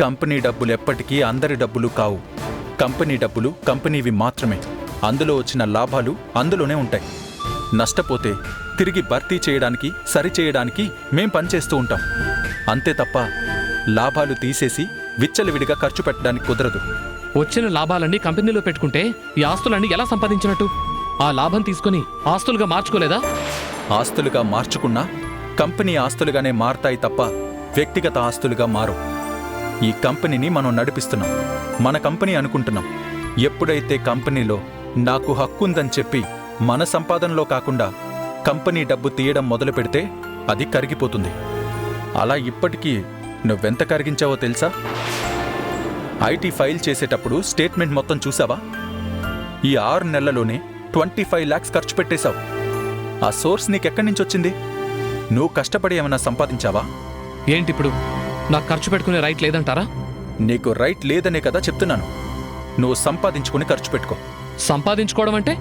Company డబ్బులు ఎప్పటికీ అందరి డబ్బులు కావు. కంపెనీ డబ్బులు కంపెనీవి మాత్రమే. అందులో వచ్చిన లాభాలు అందులోనే ఉంటాయి. నష్టపోతే తిరిగి భర్తీ చేయడానికి, సరిచేయడానికి మేం పనిచేస్తూ ఉంటాం. అంతే తప్ప లాభాలు తీసేసి విచ్చలవిడిగా ఖర్చు పెట్టడానికి కుదరదు. వచ్చిన లాభాలన్నీ కంపెనీలో పెట్టుకుంటే ఈ ఆస్తులన్నీ ఎలా సంపాదించినట్టు? ఆ లాభం తీసుకుని ఆస్తులుగా మార్చుకోలేదా? ఆస్తులుగా మార్చుకున్నా కంపెనీ ఆస్తులుగానే మారతాయి తప్ప వ్యక్తిగత ఆస్తులుగా మారు. ఈ కంపెనీని మనం నడిపిస్తున్నాం, మన కంపెనీ అనుకుంటున్నాం. ఎప్పుడైతే కంపెనీలో నాకు హక్కుందని చెప్పి మన సంపాదనలో కాకుండా కంపెనీ డబ్బు తీయడం మొదలు పెడితే అది కరిగిపోతుంది. అలా ఇప్పటికీ నువ్వెంత కరిగించావో తెలుసా? ఐటీ ఫైల్ చేసేటప్పుడు స్టేట్మెంట్ మొత్తం చూసావా? ఈ 6 నెలల్లోనే 25 lakhs ఖర్చు పెట్టేశావు. ఆ సోర్స్ నీకెక్కడి నుంచి వచ్చింది? నువ్వు కష్టపడి ఏమైనా సంపాదించావా? ఏంటిప్పుడు నాకు ఖర్చు పెట్టుకునే రైట్ లేదంటారా? నీకు రైట్ లేదనే కదా చెప్తున్నాను. నువ్వు సంపాదించుకుని ఖర్చు పెట్టుకో. సంపాదించుకోవడం అంటే